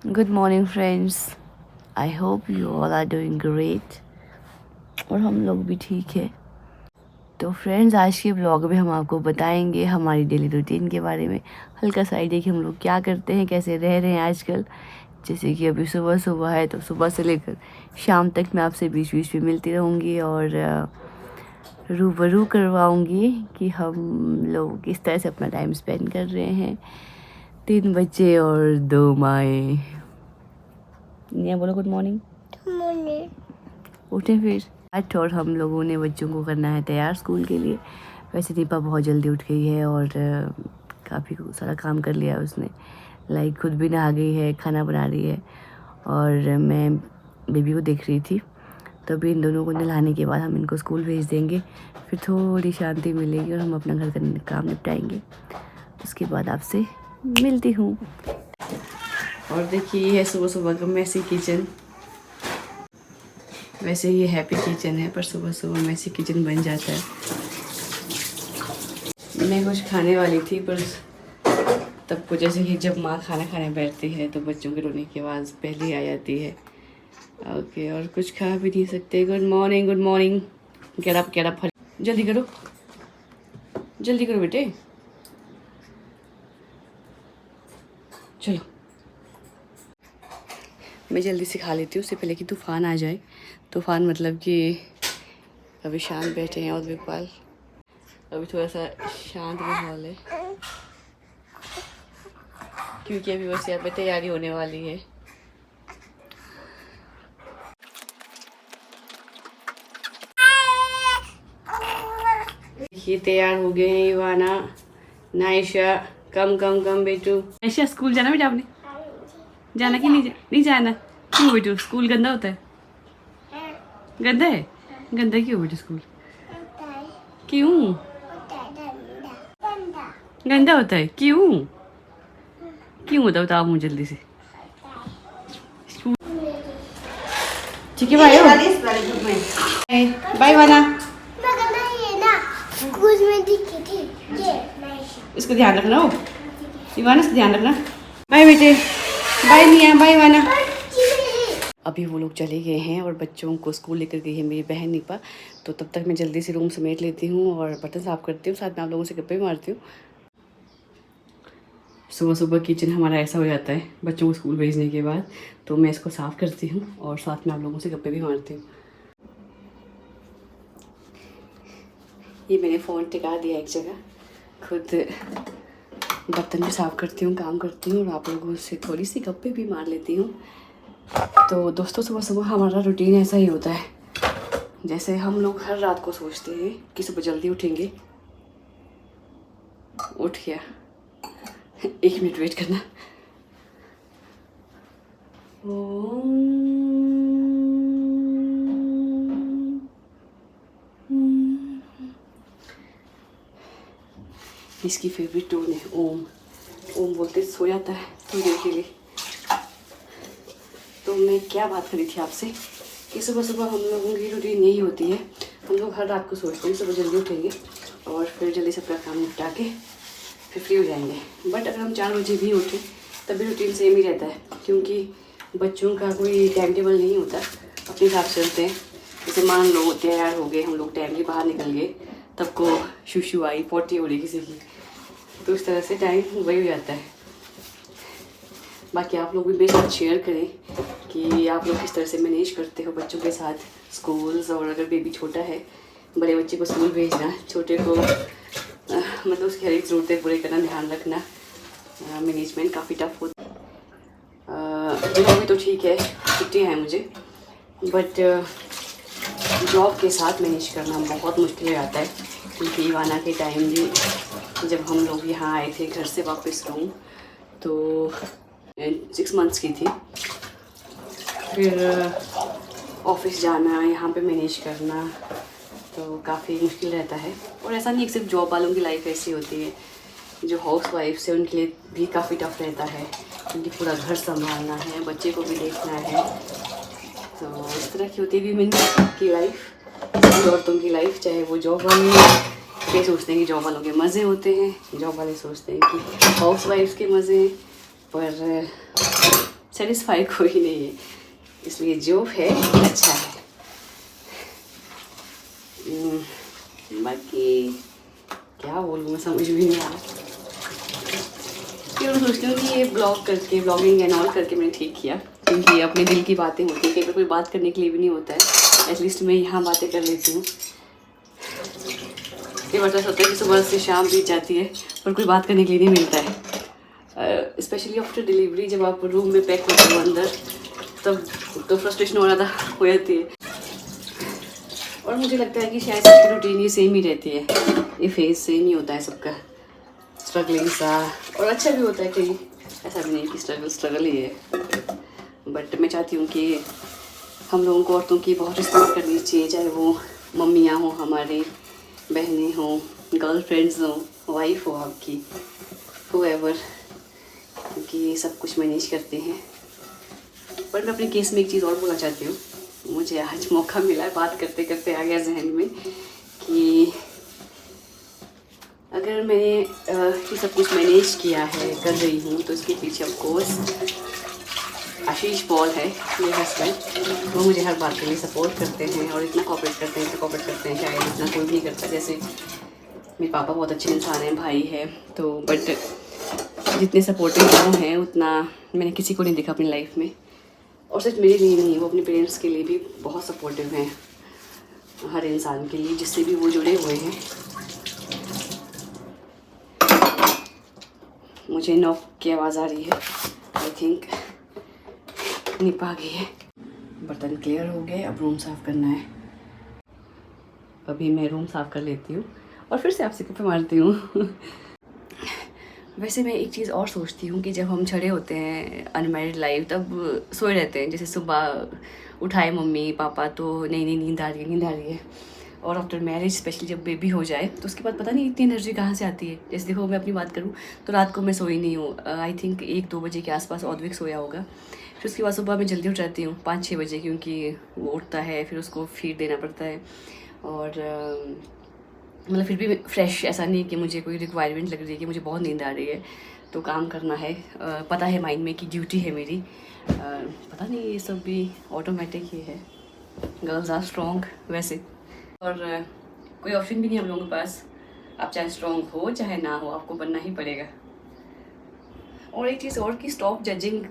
Good morning friends, I hope you all are doing great और हम लोग भी ठीक है। तो फ्रेंड्स, आज के ब्लॉग में हम आपको बताएंगे हमारी डेली रूटीन के बारे में, हल्का सा आइडिया कि हम लोग क्या करते हैं, कैसे रह रहे हैं आजकल। जैसे कि अभी सुबह सुबह है तो सुबह से लेकर शाम तक मैं आपसे बीच बीच में मिलती रहूँगी और रूबरू करवाऊँगी कि हम लोग किस तरह से अपना टाइम स्पेंड कर रहे हैं। 3 बच्चे और 2 माएँ। निया बोलो गुड मॉर्निंग। उठे फिर 8 और हम लोगों ने बच्चों को करना है तैयार स्कूल के लिए। वैसे दीपा बहुत जल्दी उठ गई है और काफ़ी सारा काम कर लिया उसने। लाइक खुद भी नहा गई है, खाना बना रही है और मैं बेबी को देख रही थी। तभी इन दोनों को नहलाने के बाद हम इनको स्कूल भेज देंगे, फिर थोड़ी शांति मिलेगी और हम अपना घर का काम निपटाएंगे। उसके बाद आपसे मिलती हूँ। और देखिए ये है सुबह सुबह का मैसी किचन। वैसे ये हैप्पी किचन है पर सुबह सुबह मैसी किचन बन जाता है। मैं कुछ खाने वाली थी पर तब को जैसे कि जब माँ खाना खाने बैठती है तो बच्चों के रोने की आवाज़ पहले आ जाती है। ओके, और कुछ खा भी नहीं सकते। Good morning, good morning. Get up जल्दी करो, जल्दी करो बेटे, चलो। मैं जल्दी से खा लेती हूँ उससे पहले कि तूफ़ान आ जाए। तूफ़ान मतलब कि अभी शांत बैठे हैं और विकपाल अभी थोड़ा सा शांत माहौल है क्योंकि अभी बस यहाँ पे तैयारी होने वाली है। ये तैयार हो गए हैं इवाना, नाइशा। कम कम कम बेटू। नाइशा स्कूल जाना बेटा आपने? जाना कि नहीं जाना? क्यों बेटू, स्कूल गंदा होता है? गंदा है? गंदा क्यों बेटू स्कूल? क्यों गंदा होता है? क्यों क्यों होता है बताओ मुझे जल्दी से। ठीक है भाई, बाय वाना। इसको ध्यान रखना हो इवाना, इसको ध्यान रखना। बाय बेटे, बाय निया, बाय वाना। अभी वो लोग चले गए हैं और बच्चों को स्कूल लेकर गई है मेरी बहन नीपा। तो तब तक मैं जल्दी से रूम समेट लेती हूँ और बर्तन साफ़ करती हूँ, साथ में आप लोगों से गप्पे मारती हूँ। सुबह सुबह किचन हमारा ऐसा हो जाता है बच्चों को स्कूल भेजने के बाद, तो मैं इसको साफ़ करती हूँ और साथ में आप लोगों से गप्पे भी मारती हूँ। ये मैंने फ़ोन टिका दिया एक जगह, खुद बर्तन भी साफ़ करती हूँ, काम करती हूँ और आप लोगों से थोड़ी सी गप्पे भी मार लेती हूँ। तो दोस्तों, सुबह सुबह हमारा रूटीन ऐसा ही होता है। जैसे हम लोग हर रात को सोचते हैं कि सुबह जल्दी उठेंगे। उठ गया, 1 मिनट वेट करना। इसकी फेवरेट टोन है ओम। ओम बोलते सो जाता है थोड़ी देर के लिए। तो मैं क्या बात करी थी आपसे कि सुबह सुबह हम लोगों की रूटीन यही होती है। हम लोग हर रात को सोचते हैं सुबह जल्दी उठेंगे और फिर जल्दी से अपना काम निपटा के फिर फ्री हो जाएंगे। बट अगर हम 4 बजे भी उठें तभी रूटीन सेम ही रहता है, क्योंकि बच्चों का कोई टाइम टेबल नहीं होता, अपने हिसाब से चलते हैं। जैसे मान लो तैयार हो गए हम लोग, टाइम के बाहर निकल गए, तब को शुशु आई, पोटी हो रही किसी की, तो इस तरह से टाइम वही हो जाता है। बाकी आप लोग भी मेरे साथ शेयर करें कि आप लोग किस तरह से मैनेज करते हो बच्चों के साथ स्कूल्स, और अगर बेबी छोटा है, बड़े बच्चे को स्कूल भेजना, छोटे को मतलब उसकी हर एक ज़रूरतें पूरे करना, ध्यान रखना, मैनेजमेंट काफ़ी टफ होता है। अभी तो ठीक है, छुट्टियाँ हैं मुझे, बट जॉब के साथ मैनेज करना बहुत मुश्किल हो जाता है। क्योंकि इवाना के टाइम भी जब हम लोग यहाँ आए थे घर से वापस रूम, तो 6 मंथ्स की थी। फिर ऑफिस जाना, यहाँ पे मैनेज करना, तो काफ़ी मुश्किल रहता है। और ऐसा नहीं कि सिर्फ जॉब वालों की लाइफ ऐसी होती है, जो हाउस वाइफ्स है उनके लिए भी काफ़ी टफ रहता है, क्योंकि पूरा घर संभालना है, बच्चे को भी देखना है। तो इस तरह की होती है वीमेन की लाइफ, औरतों की लाइफ, चाहे वो जॉब वाली हो ये सोचते हैं कि जॉब वालों के मज़े होते हैं, जॉब वाले सोचते हैं कि हाउस वाइफ्स के मज़े हैं, पर सेटिस्फाई कोई नहीं है। इसलिए जो है अच्छा है। बाकी क्या बोलूँ मैं समझ भी नहीं आ रहा। फिर सोचती हूँ कि ये ब्लॉगिंग एंड ऑल करके मैंने ठीक किया, क्योंकि अपने दिल की बातें होती हैं। कई बार कोई बात करने के लिए भी नहीं होता है, एटलीस्ट मैं यहाँ बातें कर लेती हूँ। कई बार तो ऐसा होता है कि सुबह से शाम बीत जाती है पर कोई बात करने के लिए नहीं मिलता है। स्पेशली आफ्टर डिलीवरी, जब आप रूम में पैक होते हो अंदर, तब तो फ्रस्ट्रेशन हो जाती है। और मुझे लगता है कि शायद सबकी रूटीन ये सेम ही रहती है, ये फेज सेम ही होता है सबका, स्ट्रगलिंग सा। और अच्छा भी होता है कहीं, ऐसा भी नहीं कि स्ट्रगल ही है। बट मैं चाहती हूँ कि हम लोगों को औरतों की बहुत रिस्पेक्ट करनी चाहिए, चाहे वो मम्मियाँ हों हमारी, बहनें हों, गर्लफ्रेंड्स हों, वाइफ हो आपकी, हुएवर, क्योंकि ये सब कुछ मैनेज करते हैं। पर मैं अपने केस में एक चीज़ और बोलना चाहती हूँ। मुझे आज मौका मिला है, बात करते करते आ गया जहन में कि अगर मैंने ये सब कुछ मैनेज किया है, कर रही हूँ, तो इसके पीछे ऑफकोर्स आशीष पॉल है, मेरे हस्बैंड। वो मुझे हर बात के लिए सपोर्ट करते हैं और इतना कोऑपरेट करते हैं शायद इतना कोई नहीं करता। जैसे मेरे पापा बहुत अच्छे इंसान हैं, भाई है, तो बट जितने सपोर्टिव वो हैं उतना मैंने किसी को नहीं देखा अपनी लाइफ में। और सिर्फ मेरे लिए नहीं, वो अपने पेरेंट्स के लिए भी बहुत सपोर्टिव हैं, हर इंसान के लिए जिससे भी वो जुड़े हुए हैं। मुझे नॉक की आवाज़ आ रही है, आई थिंक निप आ गई है। बर्तन क्लियर हो गए, अब रूम साफ़ करना है। अभी मैं रूम साफ़ कर लेती हूँ और फिर से आपसे गप्पे मारती हूँ। वैसे मैं एक चीज़ और सोचती हूँ कि जब हम छड़े होते हैं अनमैरिड लाइफ, तब सोए रहते हैं। जैसे सुबह उठाए मम्मी पापा तो नहीं नींद आ रही है। और आफ्टर मैरिज स्पेशली जब बेबी हो जाए तो उसके बाद पता नहीं इतनी एनर्जी कहाँ से आती है। जैसे देखो मैं अपनी बात करूँ तो रात को मैं सोई नहीं हूँ, आई थिंक 1-2 बजे के आसपास ऑद्विक सोया होगा। फिर उसके बाद सुबह मैं जल्दी उठ जाती हूँ 5-6 बजे, क्योंकि वो उठता है, फिर उसको फीड देना पड़ता है। और मतलब फिर भी फ्रेश, ऐसा नहीं कि मुझे कोई रिक्वायरमेंट लग रही है कि मुझे बहुत नींद आ रही है तो काम करना है। पता है माइंड में कि ड्यूटी है मेरी। पता नहीं ये सब भी ऑटोमेटिक ही है। गर्ल्स आर स्ट्रॉन्ग वैसे, और कोई ऑप्शन भी नहीं हम लोगों के पास। आप चाहे स्ट्रॉन्ग हो चाहे ना हो, आपको बनना ही पड़ेगा। और एक चीज़ और कि स्टॉप जजिंग।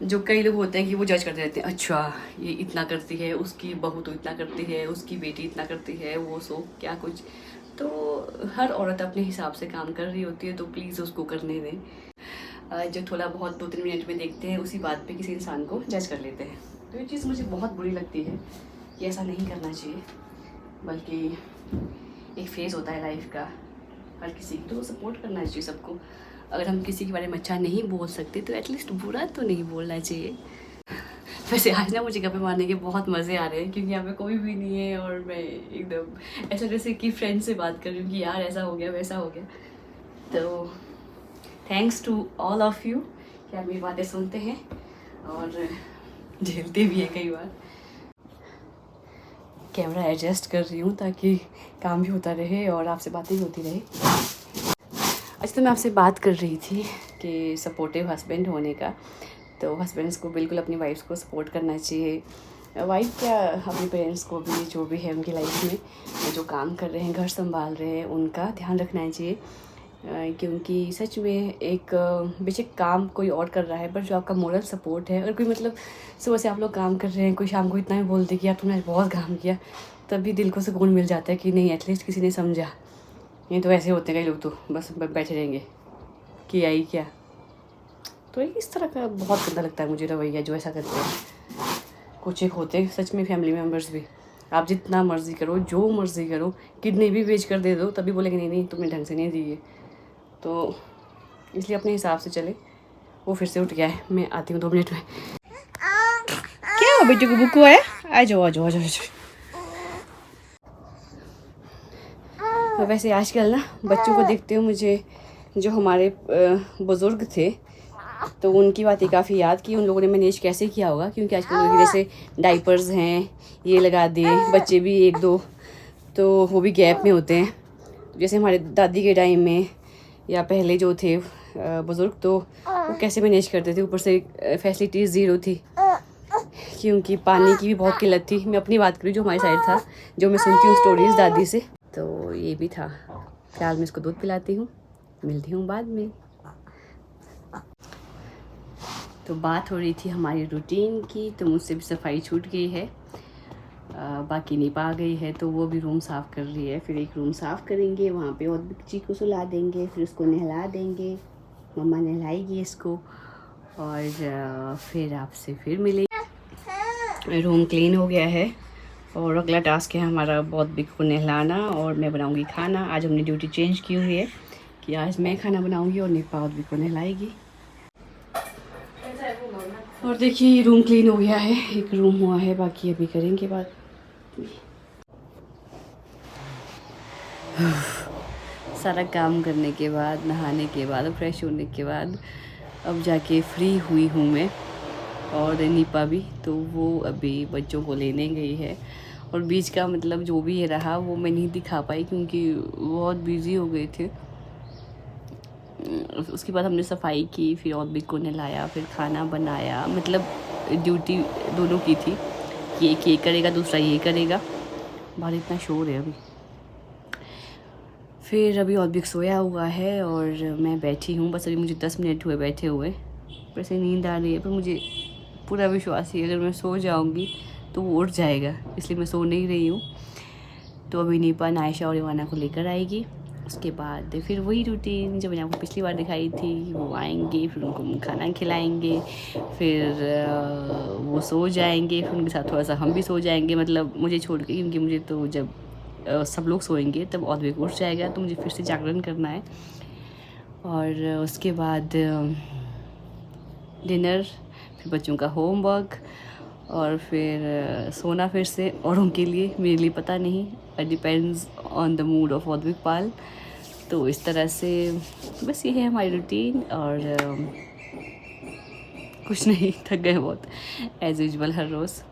जो कई लोग होते हैं कि वो जज करते रहते हैं, अच्छा ये इतना करती है, उसकी बहू तो इतना करती है, उसकी बेटी इतना करती है, वो सो क्या कुछ। तो हर औरत अपने हिसाब से काम कर रही होती है, तो प्लीज़ उसको करने दें। जो थोड़ा बहुत 2-3 मिनट में देखते हैं, उसी बात पे किसी इंसान को जज कर लेते हैं। तो ये चीज़ मुझे बहुत बुरी लगती है कि ऐसा नहीं करना चाहिए। बल्कि एक फेज़ होता है लाइफ का हर किसी की, तो सपोर्ट करना चाहिए सबको। अगर हम किसी के बारे में अच्छा नहीं बोल सकते तो एटलीस्ट बुरा तो नहीं बोलना चाहिए। वैसे आज ना मुझे गप्पे मारने के बहुत मज़े आ रहे हैं, क्योंकि यहाँ पे कोई भी नहीं है और मैं एकदम ऐसा जैसे कि फ्रेंड से बात कर रही हूँ कि यार ऐसा हो गया वैसा हो गया। तो thanks to all of you कि आप मेरी बातें सुनते हैं और झेलते भी हैं कई बार। कैमरा एडजस्ट कर रही हूँ ताकि काम भी होता रहे और आपसे बातें भी होती रहे। अच्छा, तो मैं आपसे बात कर रही थी कि सपोर्टिव हस्बैंड होने का। तो हस्बैंड्स को बिल्कुल अपनी वाइफ्स को सपोर्ट करना चाहिए। वाइफ क्या, अपने पेरेंट्स को भी, जो भी है उनकी लाइफ में जो काम कर रहे हैं, घर संभाल रहे हैं, उनका ध्यान रखना चाहिए। क्योंकि सच में एक बेशक काम कोई और कर रहा है, पर जो आपका मोरल सपोर्ट है, अगर कोई मतलब सुबह से आप लोग काम कर रहे हैं, कोई शाम को इतना ही बोल दे कि यार तुमने आज बहुत काम किया, तब भी दिल को सुकून मिल जाता है कि नहीं एटलीस्ट किसी ने समझा। नहीं तो ऐसे होते हैं कई लोग, तो बस बैठे रहेंगे कि आई क्या। तो इस तरह का बहुत गंदा लगता है मुझे रवैया जो ऐसा करते हैं। कुछ एक होते हैं सच में फैमिली मेम्बर्स भी, आप जितना मर्ज़ी करो, जो मर्ज़ी करो, किडनी भी बेच कर दे दो, तभी बोलेंगे नहीं नहीं तुमने ढंग से नहीं दी है। तो इसलिए अपने हिसाब से चले। वो फिर से उठ गया है, मैं आती हूँ 2 मिनट में। क्या हुआ बेटे को, बुक हुआ है? आ जाओ आ जाओ आ जाओ। वैसे आजकल ना बच्चों को देखते हो, मुझे जो हमारे बुज़ुर्ग थे तो उनकी बातें काफ़ी याद की। उन लोगों ने मैनेज कैसे किया होगा, क्योंकि आजकल लोग जैसे डाइपर्स हैं, ये लगा दिए, बच्चे भी 1-2 तो वो भी गैप में होते हैं। जैसे हमारे दादी के टाइम में या पहले जो थे बुज़ुर्ग, तो वो कैसे मैनेज करते थे। ऊपर से फैसिलिटीज़ ज़ीरो थी, क्योंकि पानी की भी बहुत किल्लत थी। मैं अपनी बात करूँ जो हमारी साइड था, जो मैं सुनती हूँ स्टोरीज़ दादी से, तो ये भी था। फिलहाल मैं इसको दूध पिलाती हूँ, मिलती हूँ बाद में। तो बात हो रही थी हमारी रूटीन की, तो मुझसे भी सफाई छूट गई है। बाकी नीपा आ गई है, तो वो भी रूम साफ़ कर रही है। फिर एक रूम साफ़ करेंगे, वहाँ पे और बच्ची को सुला देंगे, फिर उसको नहला देंगे, मम्मा नहलाएगी इसको, और फिर आपसे फिर मिलेंगे। रूम क्लीन हो गया है और अगला टास्क है हमारा बहुत बिग को नहलाना, और मैं बनाऊँगी खाना। आज हमने ड्यूटी चेंज की हुई है कि आज मैं खाना बनाऊँगी और निपा और बिग को नहलाएगी। और देखिए ये रूम क्लीन हो गया है, एक रूम हुआ है, बाकी अभी करेंगे बात। सारा काम करने के बाद, नहाने के बाद, फ्रेश होने के बाद अब जाके फ्री हुई हूँ मैं, और नीपा भी, तो वो अभी बच्चों को लेने गई है। और बीच का मतलब जो भी रहा वो मैं नहीं दिखा पाई, क्योंकि बहुत बिज़ी हो गए थे। उसके बाद हमने सफाई की, फिर और बिग को नहलाया, फिर खाना बनाया। मतलब ड्यूटी दोनों की थी कि एक ये करेगा, दूसरा ये करेगा। बाहर इतना शोर है अभी। फिर अभी और बिग सोया हुआ है और मैं बैठी हूँ। बस अभी मुझे 10 मिनट हुए बैठे हुए, वैसे नींद आ रही है, पर मुझे पूरा विश्वास है अगर मैं सो जाऊँगी तो वो उठ जाएगा, इसलिए मैं सो नहीं रही हूँ। तो अभी नीपा नायशा और इवाना को लेकर आएगी, उसके बाद फिर वही रूटीन जो मैंने आपको पिछली बार दिखाई थी। वो आएंगे, फिर उनको खाना खिलाएंगे, फिर वो सो जाएंगे, फिर उनके साथ थोड़ा सा हम भी सो जाएंगे, मतलब मुझे छोड़ के, क्योंकि मुझे तो जब सब लोग सोएंगे तब और भी उठ जाएगा, तो मुझे फिर से जागरण करना है। और उसके बाद डिनर, फिर बच्चों का होमवर्क, और फिर सोना फिर से औरों के लिए, मेरे लिए पता नहीं, it depends on the mood of Audvik Pal. तो इस तरह से बस ये है हमारी रूटीन, और कुछ नहीं, थक गए बहुत एज़ यूजुअल हर रोज़।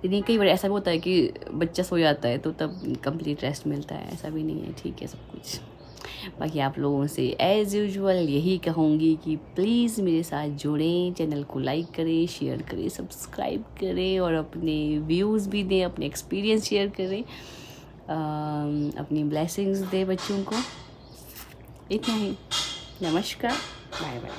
लेकिन कई बार ऐसा भी होता है कि बच्चा सो जाता है तो तब कंप्लीट रेस्ट मिलता है, ऐसा भी नहीं है, ठीक है सब कुछ। बाकी आप लोगों से एज़ यूजुअल यही कहूँगी कि प्लीज़ मेरे साथ जुड़ें, चैनल को लाइक करें, शेयर करें, सब्सक्राइब करें, और अपने व्यूज़ भी दें, अपने एक्सपीरियंस शेयर करें, अपनी ब्लेसिंग्स दें बच्चों को। इतना ही, नमस्कार, बाय बाय।